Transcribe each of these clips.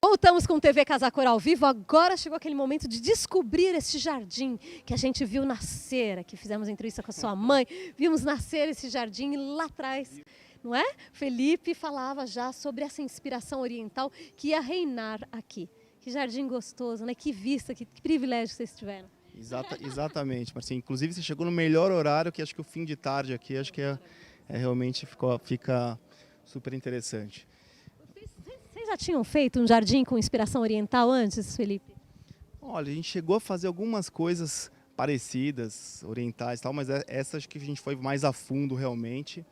Voltamos com o TV Casa Cor ao vivo. Agora chegou aquele momento de descobrir esse jardim que a gente viu nascer. Aqui fizemos entrevista com a sua mãe, vimos nascer esse jardim e lá atrás, não é? Felipe falava já sobre essa inspiração oriental que ia reinar aqui. Que jardim gostoso, né? Que vista, que privilégio que vocês tiveram. Exatamente, Marcinho. Inclusive você chegou no melhor horário, que acho que o fim de tarde aqui, acho que realmente fica super interessante. Vocês já tinham feito um jardim com inspiração oriental antes, Felipe? Olha, a gente chegou a fazer algumas coisas parecidas, orientais e tal, mas essa acho que a gente foi mais a fundo realmente.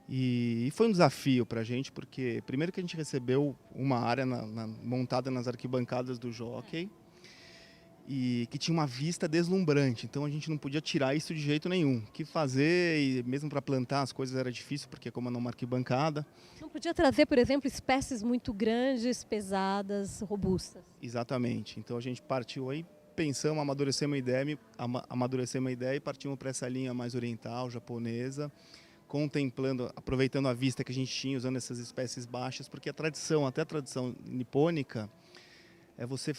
E foi um desafio para a gente, porque primeiro que a gente recebeu uma área montada nas arquibancadas do Jockey, e que tinha uma vista deslumbrante, então a gente não podia tirar isso de jeito nenhum. O que fazer, e mesmo para plantar as coisas era difícil, porque como é numa arquibancada. Não podia trazer, por exemplo, espécies muito grandes, pesadas, robustas. Exatamente, então a gente partiu aí, pensamos, amadurecemos uma ideia e partimos para essa linha mais oriental, japonesa, aproveitando a vista que a gente tinha, usando essas espécies baixas, porque até a tradição nipônica é você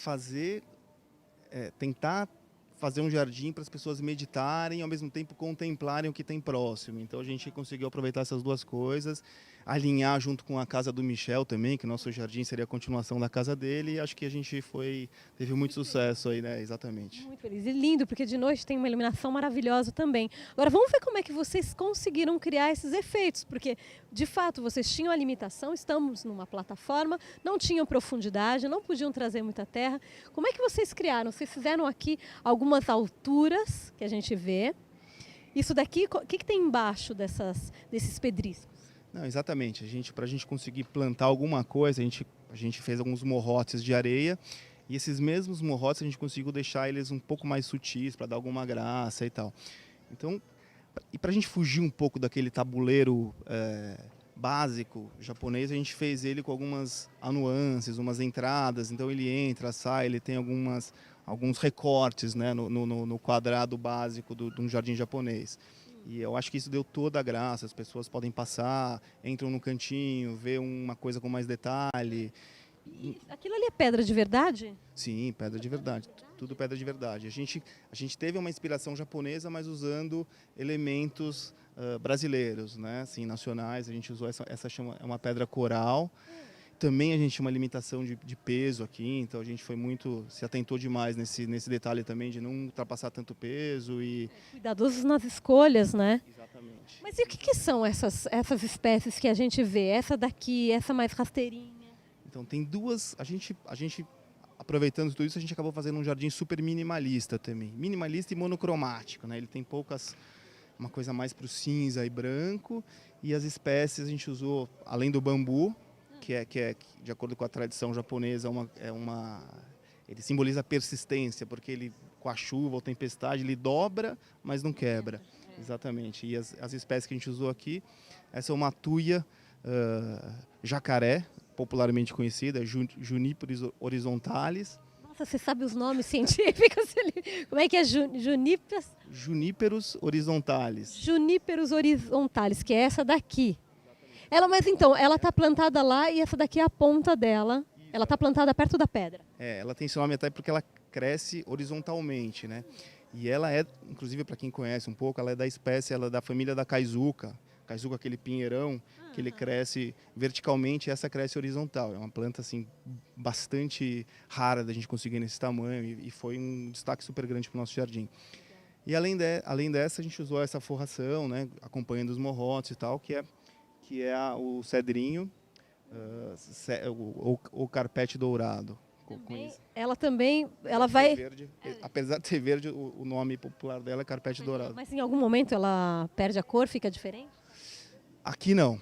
tentar fazer um jardim para as pessoas meditarem e ao mesmo tempo contemplarem o que tem próximo. Então a gente conseguiu aproveitar essas duas coisas, alinhar junto com a casa do Michel também, que o nosso jardim seria a continuação da casa dele, e acho que a gente teve muito sucesso aí, né? Exatamente. Muito feliz. E lindo, porque de noite tem uma iluminação maravilhosa também. Agora vamos ver como é que vocês conseguiram criar esses efeitos, porque de fato vocês tinham a limitação, estamos numa plataforma, não tinham profundidade, não podiam trazer muita terra. Como é que vocês criaram? Vocês fizeram aqui algumas alturas que a gente vê. Isso daqui, o que tem embaixo desses pedriscos? Não, exatamente. Para a gente conseguir plantar alguma coisa, a gente fez alguns morrotes de areia, e esses mesmos morrotes a gente conseguiu deixar eles um pouco mais sutis para dar alguma graça e tal. Então, e para a gente fugir um pouco daquele tabuleiro básico japonês, a gente fez ele com algumas nuances, umas entradas. Então ele entra, sai, ele tem alguns recortes, né, no quadrado básico de um jardim japonês. E eu acho que isso deu toda a graça. As pessoas podem passar, entram no cantinho, vê uma coisa com mais detalhe. E aquilo ali é pedra de verdade? Sim, pedra de verdade. Tudo pedra de verdade. A gente teve uma inspiração japonesa, mas usando elementos brasileiros, né? Assim, nacionais. A gente usou é uma pedra coral. Também a gente tinha uma limitação de peso aqui, então a gente se atentou demais nesse detalhe também de não ultrapassar tanto peso e... Cuidadosos nas escolhas, né? Exatamente. Mas e o que são essas espécies que a gente vê? Essa daqui, essa mais rasteirinha? Então tem duas, a gente aproveitando tudo isso, a gente acabou fazendo um jardim super minimalista também. Minimalista e monocromático, né? Ele tem uma coisa mais para o cinza e branco, e as espécies a gente usou, além do bambu, que é de acordo com a tradição japonesa, ele simboliza a persistência, porque ele, com a chuva ou tempestade, ele dobra, mas não quebra. Exatamente. E as espécies que a gente usou aqui, essa é uma tuia jacaré, popularmente conhecida, Juniperus horizontalis. Nossa, você sabe os nomes científicos? Como é que é? Juniperus horizontalis. Juniperus horizontalis, que é essa daqui. Mas então, ela está plantada lá e essa daqui é a ponta dela. Ela está plantada perto da pedra. Ela tem esse nome até porque ela cresce horizontalmente, né? E ela inclusive para quem conhece um pouco, ela é da família da Kaizuka. Kaizuka, aquele pinheirão, que ele cresce verticalmente e essa cresce horizontal. É uma planta assim bastante rara da gente conseguir nesse tamanho e foi um destaque super grande para o nosso jardim. E além dessa, a gente usou essa forração, né, acompanhando os morrotes e tal, que é o cedrinho, o carpete dourado. Ela vai... Verde, apesar de ser verde, o nome popular dela é carpete dourado. Mas em algum momento ela perde a cor, fica diferente? Aqui não.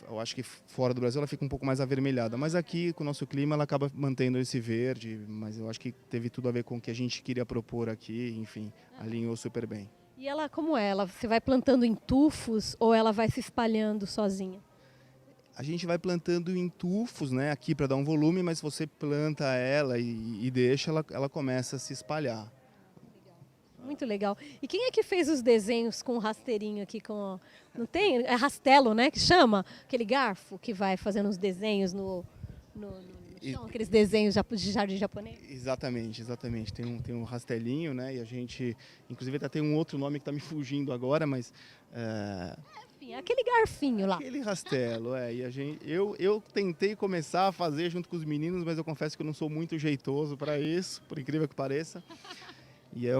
Eu acho que fora do Brasil ela fica um pouco mais avermelhada. Mas aqui, com o nosso clima, ela acaba mantendo esse verde. Mas eu acho que teve tudo a ver com o que a gente queria propor aqui. Enfim, alinhou super bem. E ela, como é? Você vai plantando em tufos ou ela vai se espalhando sozinha? A gente vai plantando em tufos, né, aqui para dar um volume, mas se você planta ela e deixa, ela começa a se espalhar. Muito legal. E quem é que fez os desenhos com o rasteirinho aqui? Não tem? É rastelo, né, que chama? Aquele garfo que vai fazendo os desenhos no São aqueles desenhos de jardim japonês? Exatamente, exatamente. Tem um rastelinho, né? E a gente, inclusive até tem um outro nome que está me fugindo agora, mas Enfim, aquele garfinho lá. aquele rastelo, e eu tentei começar a fazer junto com os meninos, mas eu confesso que eu não sou muito jeitoso para isso, por incrível que pareça. E aí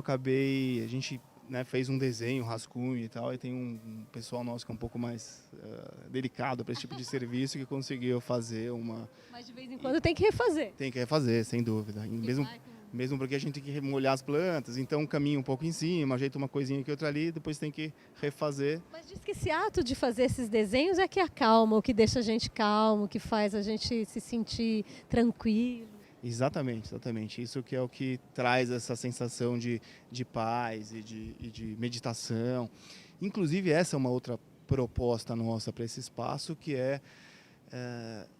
a gente, né, fez um desenho, um rascunho e tal, e tem um pessoal nosso que é um pouco mais delicado para esse tipo de serviço que conseguiu fazer uma... Mas de vez em quando tem que refazer. Tem que refazer, sem dúvida. E mesmo porque a gente tem que molhar as plantas, então caminha um pouco em cima, ajeita uma coisinha aqui, outra ali, depois tem que refazer. Mas diz que esse ato de fazer esses desenhos é que acalma, o que deixa a gente calmo, que faz a gente se sentir tranquilo. Exatamente, exatamente. Isso que é o que traz essa sensação de paz e de meditação. Inclusive, essa é uma outra proposta nossa para esse espaço, que é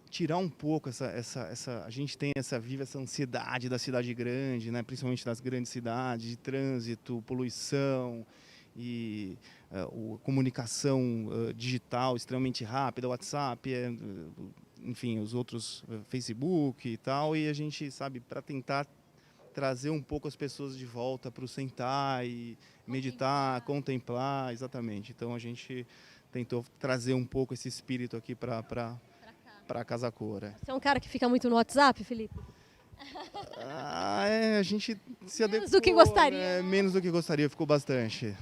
tirar um pouco a gente vive essa ansiedade da cidade grande, né? Principalmente das grandes cidades, de trânsito, poluição e comunicação digital extremamente rápida, WhatsApp, enfim, os outros, Facebook e tal, e a gente, sabe, para tentar trazer um pouco as pessoas de volta para o sentar e meditar, contemplar, exatamente. Então a gente tentou trazer um pouco esse espírito aqui para a Casa Cor. Você é um cara que fica muito no WhatsApp, Felipe? A gente se adequou. Menos do que gostaria. Menos do que gostaria, ficou bastante.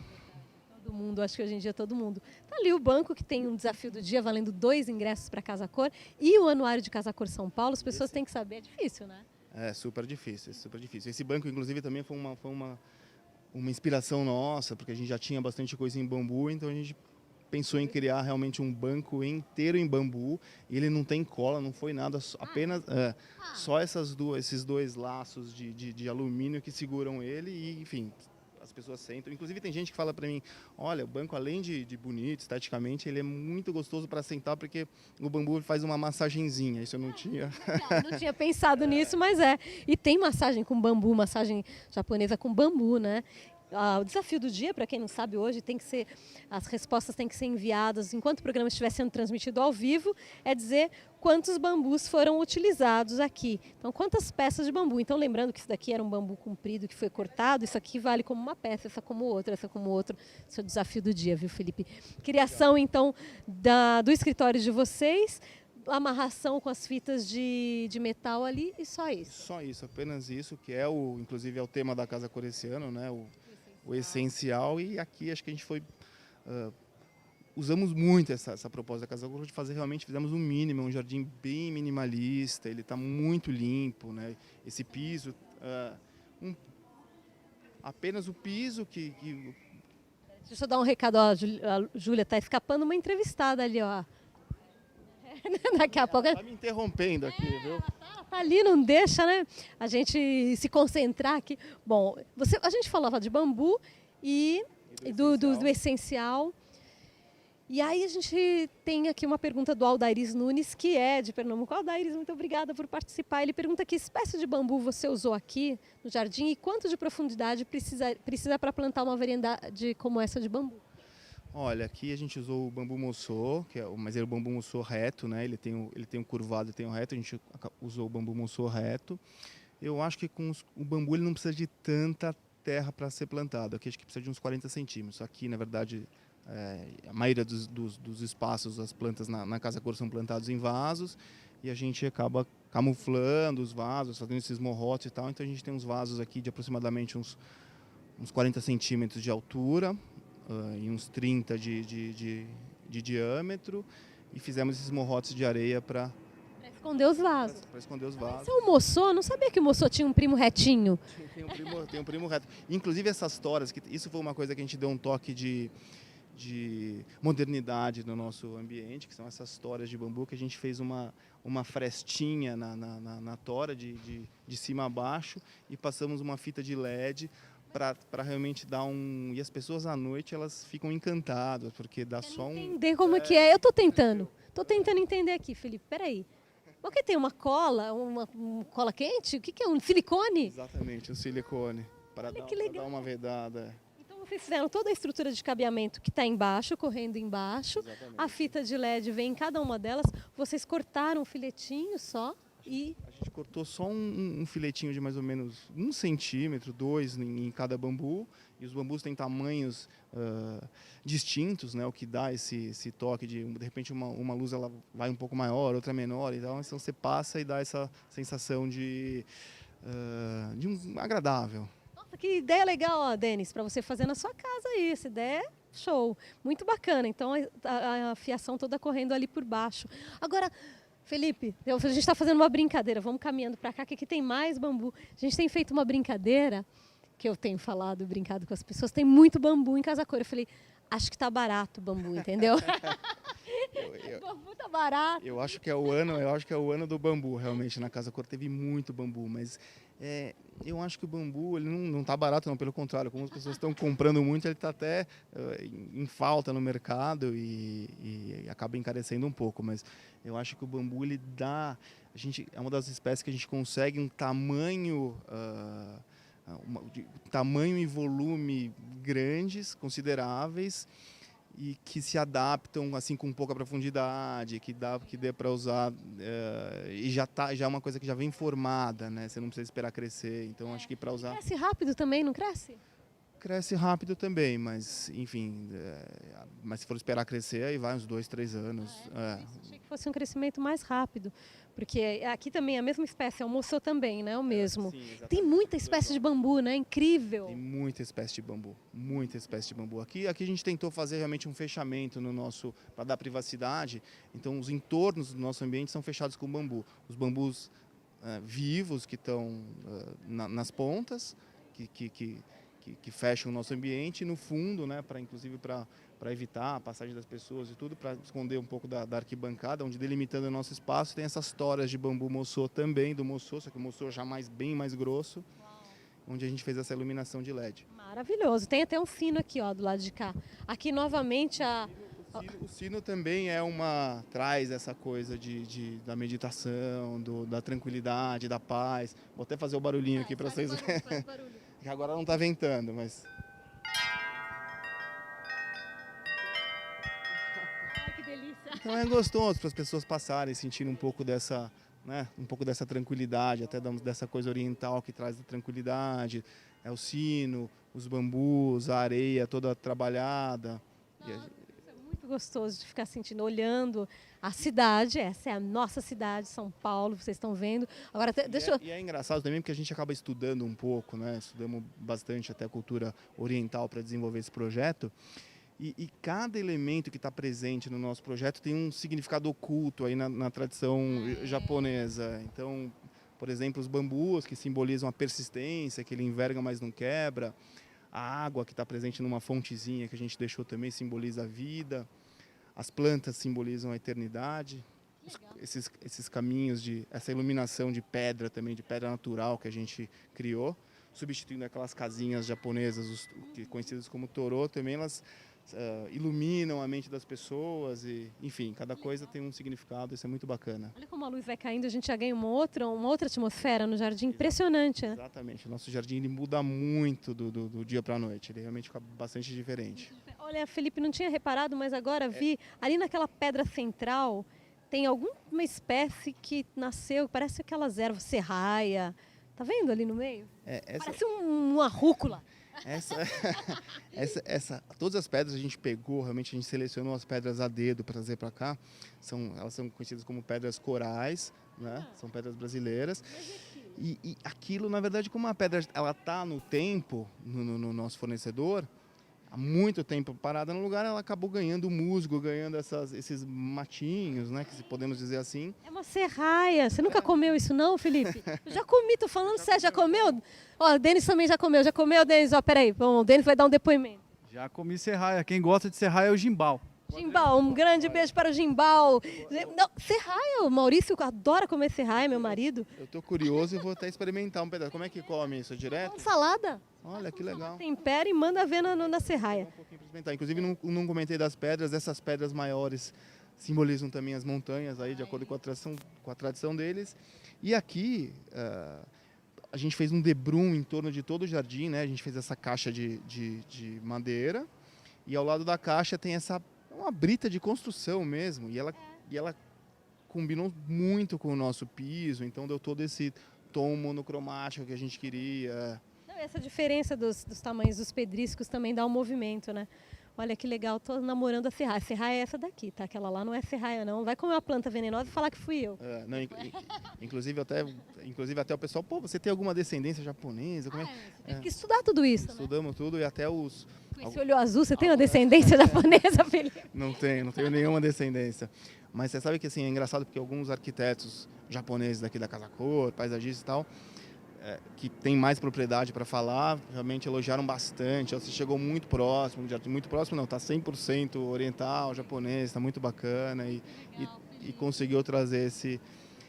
Todo mundo, acho que hoje em dia todo mundo. Tá ali o banco que tem um desafio do dia valendo 2 ingressos para Casa Cor e o anuário de Casa Cor São Paulo. As pessoas têm que saber, é difícil, né? É super difícil, super difícil. Esse banco, inclusive, também foi uma inspiração nossa, porque a gente já tinha bastante coisa em bambu, então a gente pensou em criar realmente um banco inteiro em bambu. E ele não tem cola, não foi nada, apenas só esses dois laços de alumínio que seguram ele e, enfim, as pessoas sentam. Inclusive tem gente que fala para mim, olha, o banco além de bonito, esteticamente, ele é muito gostoso para sentar porque o bambu faz uma massagenzinha, isso eu não tinha. Não tinha pensado nisso, mas é. E tem massagem com bambu, massagem japonesa com bambu, né? O desafio do dia, para quem não sabe hoje, as respostas têm que ser enviadas enquanto o programa estiver sendo transmitido ao vivo, é dizer quantos bambus foram utilizados aqui. Então, quantas peças de bambu. Então, lembrando que isso daqui era um bambu comprido que foi cortado, isso aqui vale como uma peça, essa como outra, essa como outra. Esse é o desafio do dia, viu, Felipe? Criação, então, do escritório de vocês, amarração com as fitas de metal ali e só isso. Só isso, apenas isso, que inclusive é o tema da Casa Cor esse ano, né? O essencial, e aqui acho que a gente usamos muito essa proposta da Casa Cor de fazer, realmente fizemos um mínimo, um jardim bem minimalista, ele está muito limpo, né? Esse piso, apenas o piso que... Deixa eu dar um recado, ó, a Júlia está escapando uma entrevistada ali, ó. Daqui a pouco... Está me interrompendo aqui, viu? Tá ali, não deixa, né? A gente se concentrar aqui. Bom, a gente falava de bambu e do essencial. E aí a gente tem aqui uma pergunta do Aldairis Nunes, que é de Pernambuco. Aldairis, muito obrigada por participar. Ele pergunta que espécie de bambu você usou aqui no jardim e quanto de profundidade precisa para plantar uma variedade como essa de bambu? Olha, aqui a gente usou o bambu moçô, mas é o bambu moçô reto, né? Ele tem um curvado e tem um reto, a gente usou o bambu moçô reto. Eu acho que o bambu ele não precisa de tanta terra para ser plantado, aqui acho que precisa de uns 40 centímetros. Aqui, na verdade, a maioria dos espaços, as plantas na Casa Cor são plantados em vasos, e a gente acaba camuflando os vasos, fazendo esses morrotes e tal. Então a gente tem uns vasos aqui de aproximadamente uns 40 centímetros de altura, e uns 30 de diâmetro, e fizemos esses morrotes de areia para esconder os vasos. Para esconder os vasos. Você é um moçô? Eu não sabia que o moçô tinha um primo retinho. Tem um primo reto. Inclusive essas toras, isso foi uma coisa que a gente deu um toque de modernidade no nosso ambiente, que são essas toras de bambu, que a gente fez uma frestinha na tora de cima a baixo, e passamos uma fita de LED para realmente dar E as pessoas à noite, elas ficam encantadas, porque dá só entender como que é. Eu tô tentando entender aqui, Felipe, peraí. O que tem uma cola, uma cola quente? O que é um silicone? Exatamente, um silicone, para dar uma vedada. Então vocês fizeram toda a estrutura de cabeamento que está embaixo, correndo embaixo. Exatamente. A fita de LED vem em cada uma delas. Vocês cortaram um filetinho só? E A gente cortou só um filetinho de mais ou menos 1 centímetro, 2 em cada bambu. E os bambus têm tamanhos distintos, né? O que dá esse toque de repente uma luz ela vai um pouco maior, outra menor. Então você passa e dá essa sensação de um agradável. nossa, que ideia legal, ó, Denis, para você fazer na sua casa aí. Essa ideia é show, muito bacana. Então a fiação toda correndo ali por baixo. Agora, Felipe, a gente está fazendo uma brincadeira. Vamos caminhando para cá, que aqui tem mais bambu. A gente tem feito uma brincadeira que eu tenho falado, brincado com as pessoas. Tem muito bambu em Casa Cor. Eu falei, acho que tá barato o bambu, entendeu? O bambu tá barato. Eu acho que é o ano do bambu, realmente. Na Casa Cor teve muito bambu, mas eu acho que o bambu ele não tá barato, não. Pelo contrário, como as pessoas estão comprando muito, ele está até em falta no mercado e acaba encarecendo um pouco. Mas eu acho que o bambu ele dá, é uma das espécies que a gente consegue um tamanho tamanho e volume grandes, consideráveis, e que se adaptam assim com pouca profundidade, que dê para usar e já é uma coisa que já vem formada, né? Você não precisa esperar crescer. Então acho que para usar Cresce rápido também, não cresce? cresce rápido também, mas enfim, mas se for esperar crescer aí vai uns 2, 3 anos. Achei que fosse um crescimento mais rápido, porque aqui também a mesma espécie, almoçou também, né? O mesmo. Sim, exatamente. Tem muita espécie de bambu, né? Incrível. Tem muita espécie de bambu, muita espécie de bambu. Aqui a gente tentou fazer realmente um fechamento no nosso, para dar privacidade. Então os entornos do nosso ambiente são fechados com bambu. Os bambus vivos que estão nas pontas, que fecham o nosso ambiente, e no fundo, né, inclusive para evitar a passagem das pessoas e tudo, para esconder um pouco da arquibancada, onde delimitando o nosso espaço tem essas toras de bambu moçô também, do moçô, só que o moçô já bem mais grosso, onde a gente fez essa iluminação de LED. Maravilhoso. Tem até um sino aqui, ó, do lado de cá. Aqui novamente O sino também traz essa coisa da meditação, da tranquilidade, da paz. Vou até fazer o barulhinho aqui para vocês verem. faz barulho. Que agora não está ventando, mas... Ai, que delícia. Então é gostoso para as pessoas passarem, sentindo um pouco dessa, né, um pouco dessa tranquilidade, até dessa coisa oriental que traz a tranquilidade. É o sino, os bambus, a areia toda trabalhada. Isso é muito gostoso de ficar sentindo, olhando a cidade. Essa é a nossa cidade, São Paulo, vocês estão vendo. Agora, deixa eu... E é engraçado também porque a gente acaba estudando um pouco, né? Estudamos bastante até a cultura oriental para desenvolver esse projeto. E cada elemento que está presente no nosso projeto tem um significado oculto aí na tradição japonesa. Então, por exemplo, os bambus, que simbolizam a persistência, que ele enverga, mas não quebra. A água que está presente numa fontezinha que a gente deixou também simboliza a vida. As plantas simbolizam a eternidade. Esses caminhos, essa iluminação de pedra também, de pedra natural que a gente criou, substituindo aquelas casinhas japonesas, conhecidas como torô, também elas iluminam a mente das pessoas e, enfim, cada coisa tem um significado, isso é muito bacana. Olha como a luz vai caindo, a gente já ganha uma outra atmosfera no jardim, impressionante, né? Exatamente, o nosso jardim ele muda muito do dia para a noite, ele realmente fica bastante diferente. Olha, Felipe, não tinha reparado, mas agora vi, ali naquela pedra central, tem alguma espécie que nasceu, parece aquelas ervas, serraia, tá vendo ali no meio? Parece uma rúcula. Todas as pedras a gente pegou, realmente a gente selecionou as pedras a dedo para trazer para cá. Elas são conhecidas como pedras corais, né? São pedras brasileiras. E aquilo, na verdade, como a pedra ela está no tempo, no nosso fornecedor, há muito tempo parada no lugar, ela acabou ganhando musgo, ganhando esses matinhos, né? Que podemos dizer assim. É uma serraia. Você nunca comeu isso não, Felipe? Eu já comi, tô falando sério. Já comeu? Ó, o Denis também já comeu. Já comeu, Denis? Ó, peraí. Bom, o Denis vai dar um depoimento. Já comi serraia. Quem gosta de serraia é o Gimbal. Gimbal, um grande beijo para o Gimbal. Não, serraia, o Maurício adora comer serraia, meu marido. Eu tô curioso e vou até experimentar um pedaço. Como é que come isso? Direto? Com salada. Olha, que legal. Tempera e manda ver na serraia. Um pouquinho para experimentar. Inclusive, não comentei das pedras. Essas pedras maiores simbolizam também as montanhas, aí, de acordo com a tradição deles. E aqui, a gente fez um debrum em torno de todo o jardim, né? A gente fez essa caixa de madeira. E ao lado da caixa tem uma brita de construção mesmo. E ela combinou muito com o nosso piso, então deu todo esse tom monocromático que a gente queria. Não, essa diferença dos tamanhos dos pedriscos também dá um movimento, né? Olha que legal, tô namorando a serraia. A serraia é essa daqui, tá? Aquela lá não é serraia, não. Vai comer uma planta venenosa e falar que fui eu. Não, inclusive até o pessoal, pô, você tem alguma descendência japonesa? Como é? Você teve que estudar tudo isso, né? Estudamos tudo e até os... Com esse olho azul, você tem uma descendência japonesa, Felipe? Não tenho nenhuma descendência. Mas você sabe que assim, é engraçado porque alguns arquitetos japoneses daqui da Casa Cor, paisagistas e tal, que tem mais propriedade para falar, realmente elogiaram bastante. Você chegou muito próximo não, está 100% oriental, japonês, está muito bacana e conseguiu trazer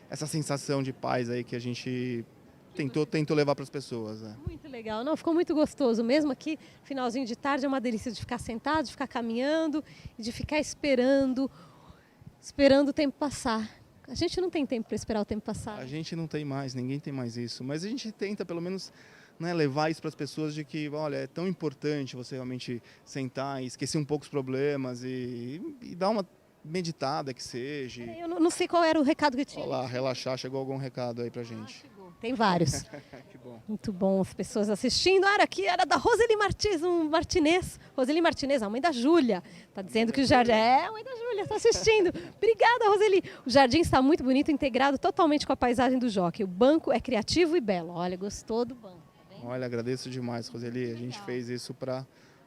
essa sensação de paz aí que a gente tentou levar para as pessoas. Né? Muito legal, não, ficou muito gostoso mesmo aqui, finalzinho de tarde é uma delícia de ficar sentado, de ficar caminhando e de ficar esperando o tempo passar. A gente não tem tempo para esperar o tempo passar. A gente não tem mais, ninguém tem mais isso. Mas a gente tenta, pelo menos, né, levar isso para as pessoas de que, olha, é tão importante você realmente sentar e esquecer um pouco os problemas e dar uma meditada que seja. Eu não sei qual era o recado que tinha. Olha lá, relaxar, chegou algum recado aí pra gente. Tem vários. Que bom. Muito bom, as pessoas assistindo. Era da Roseli Martinez. Roseli Martinez, a mãe da Júlia. Está dizendo que o jardim... a mãe da Júlia está assistindo. Obrigada, Roseli. O jardim está muito bonito, integrado totalmente com a paisagem do Jockey. O banco é criativo e belo. Olha, gostou do banco. Tá bem? Olha, agradeço demais, Roseli. A gente fez isso para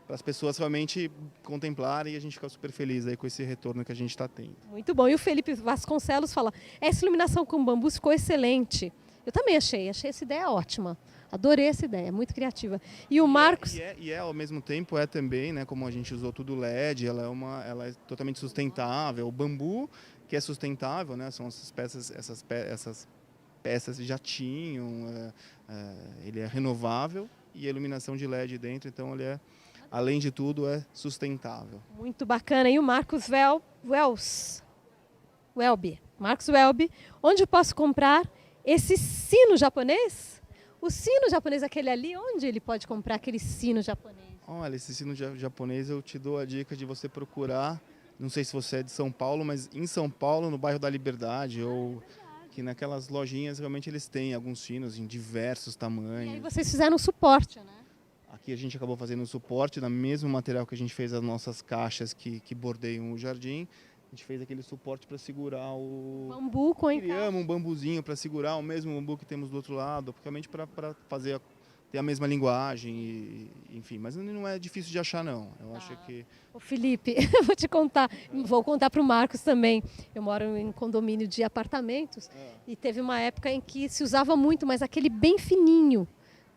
as pessoas realmente contemplarem e a gente fica super feliz aí com esse retorno que a gente está tendo. Muito bom. E o Felipe Vasconcelos fala, essa iluminação com bambu ficou excelente. Eu também achei essa ideia ótima. Adorei essa ideia, muito criativa. E o Marcos... Ao mesmo tempo, também, né, como a gente usou tudo LED, ela é totalmente sustentável. O bambu, que é sustentável, né, são essas peças já tinham, ele é renovável e a iluminação de LED dentro, então ele além de tudo, é sustentável. Muito bacana. E o Marcos Welby. Marcos Welby, onde eu posso comprar esse sino japonês? O sino japonês, aquele ali, onde ele pode comprar aquele sino japonês? Olha, esse sino japonês eu te dou a dica de você procurar, não sei se você é de São Paulo, mas em São Paulo, no bairro da Liberdade, ou que naquelas lojinhas realmente eles têm alguns sinos em diversos tamanhos. E aí vocês fizeram o suporte, né? Aqui a gente acabou fazendo o suporte, no mesmo material que a gente fez as nossas caixas que bordeiam o jardim. A gente fez aquele suporte para segurar o bambu com encaixe. Criamos um bambuzinho para segurar o mesmo bambu que temos do outro lado, realmente para ter a mesma linguagem, enfim. Mas não é difícil de achar, não. Eu acho que... Ô Felipe, eu vou te contar, vou contar para o Marcos também. Eu moro em condomínio de apartamentos e teve uma época em que se usava muito, mas aquele bem fininho.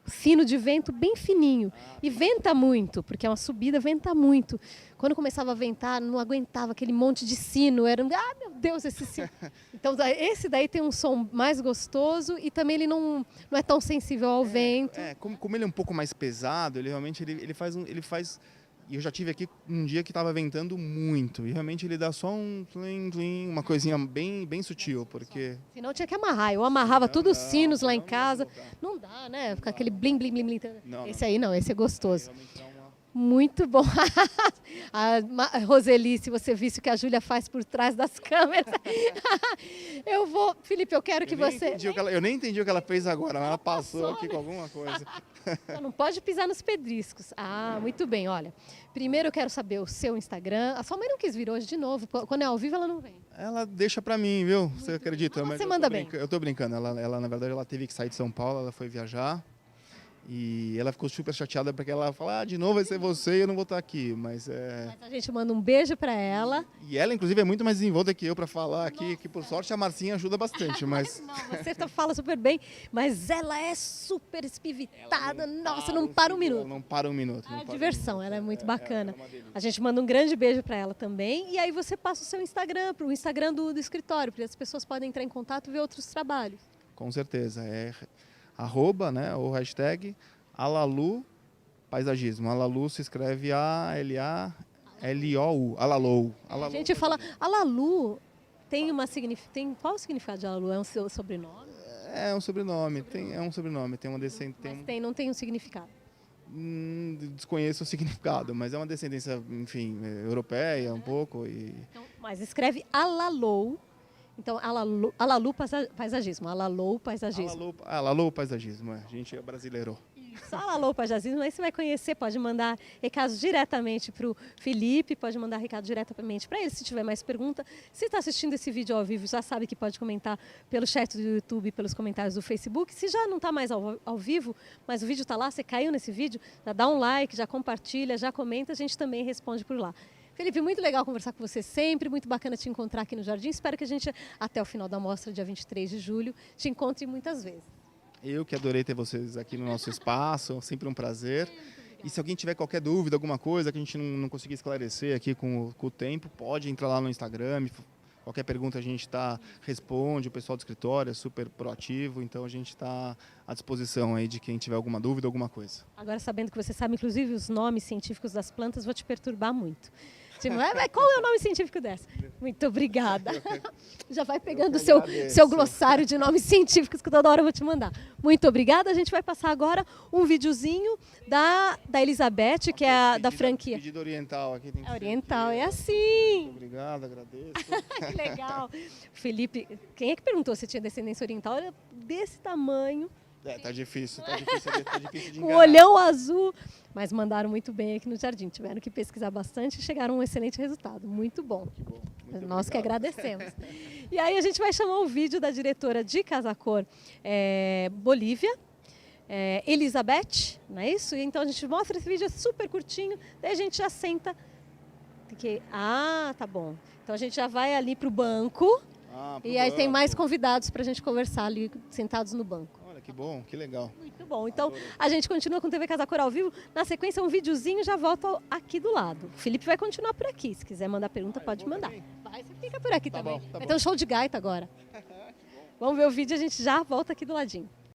Sino de vento bem fininho. E venta muito, porque é uma subida, venta muito. Quando começava a ventar, não aguentava aquele monte de sino. Era, meu Deus, esse sino. Então, esse daí tem um som mais gostoso e também ele não é tão sensível ao vento. Como ele é um pouco mais pesado, ele realmente ele faz. E eu já tive aqui um dia que estava ventando muito. E realmente ele dá só um plim, uma coisinha bem sutil, porque... Senão tinha que amarrar. Eu amarrava todos os sinos lá em casa. Não dá, né? Ficar aquele blim. Esse aí não, esse é gostoso. Muito bom. A Roseli, se você visse o que a Júlia faz por trás das câmeras. Felipe, eu quero que você... Eu nem entendi o que ela fez agora, mas ela passou aqui com alguma coisa. Não pode pisar nos pedriscos. Muito bem, olha. Primeiro eu quero saber o seu Instagram. A sua mãe não quis vir hoje de novo. Quando é ao vivo, ela não vem. Ela deixa pra mim, viu? Você acredita? Você manda bem. Eu tô brincando. Ela, na verdade, ela teve que sair de São Paulo, ela foi viajar. E ela ficou super chateada porque ela fala, de novo vai ser você e eu não vou estar aqui. Mas a gente manda um beijo para ela. E ela, inclusive, é muito mais desenvolta que eu para falar aqui, que por sorte a Marcinha ajuda bastante. Mas você fala super bem, mas ela é super espivitada. Nossa, não para um minuto. Não para um minuto. Diversão, ela é muito bacana. A gente manda um grande beijo para ela também. E aí você passa o seu Instagram, para o Instagram do escritório, porque as pessoas podem entrar em contato e ver outros trabalhos. Com certeza. @ né, ou hashtag Alalou Paisagismo. Alalou se escreve A-L-A-L-O-U. Alalou. A gente fala Alalou. Tem qual o significado de Alalou? É um seu sobrenome? É um sobrenome. É um sobrenome. Tem uma não tem um significado. Desconheço o significado, mas é uma descendência, enfim, europeia um pouco. Então, mas escreve Alalou. Então, Alalu Paisagismo. Alalou Paisagismo. Alalou Paisagismo, a gente é brasileiro. Só Alalou Paisagismo, aí você vai conhecer, pode mandar recados diretamente para o Felipe, pode mandar recado diretamente para ele, se tiver mais pergunta. Se está assistindo esse vídeo ao vivo, já sabe que pode comentar pelo chat do YouTube, pelos comentários do Facebook. Se já não está mais ao vivo, mas o vídeo está lá, você caiu nesse vídeo, já dá um like, já compartilha, já comenta, a gente também responde por lá. Felipe, muito legal conversar com você sempre, muito bacana te encontrar aqui no Jardim. Espero que a gente, até o final da mostra, dia 23 de julho, te encontre muitas vezes. Eu que adorei ter vocês aqui no nosso espaço, sempre um prazer. E se alguém tiver qualquer dúvida, alguma coisa que a gente não conseguir esclarecer aqui com o tempo, pode entrar lá no Instagram, qualquer pergunta a gente responde, o pessoal do escritório é super proativo, então a gente está à disposição aí de quem tiver alguma dúvida, alguma coisa. Agora, sabendo que você sabe, inclusive, os nomes científicos das plantas, vou te perturbar muito. Tipo, qual é o nome científico dessa? Muito obrigada. Já vai pegando o seu glossário de nomes científicos que toda hora eu vou te mandar. Muito obrigada. A gente vai passar agora um videozinho da Elizabeth, que é da franquia. Pedido oriental aqui. Tem que oriental, é assim. Muito obrigado, agradeço. Que legal. Felipe, quem é que perguntou se tinha descendência oriental? Olha, desse tamanho. Tá difícil de enganar. Um olhão azul, mas mandaram muito bem aqui no Jardim. Tiveram que pesquisar bastante e chegaram a um excelente resultado. Muito bom. Que bom. Nós que agradecemos. E aí a gente vai chamar o vídeo da diretora de Casa Cor Bolívia, Elizabeth, não é isso? E então a gente mostra esse vídeo, é super curtinho, daí a gente já senta. Tá bom. Então a gente já vai ali para o banco e aí tem mais convidados para a gente conversar ali, sentados no banco. Que bom, que legal. Muito bom. Então, a gente continua com o TV Casa Cor ao vivo. Na sequência, um videozinho já volta aqui do lado. O Felipe vai continuar por aqui. Se quiser mandar pergunta, pode mandar. Também. Vai, você fica por aqui também. Vai ter um show de gaita agora. Vamos ver o vídeo e a gente já volta aqui do ladinho.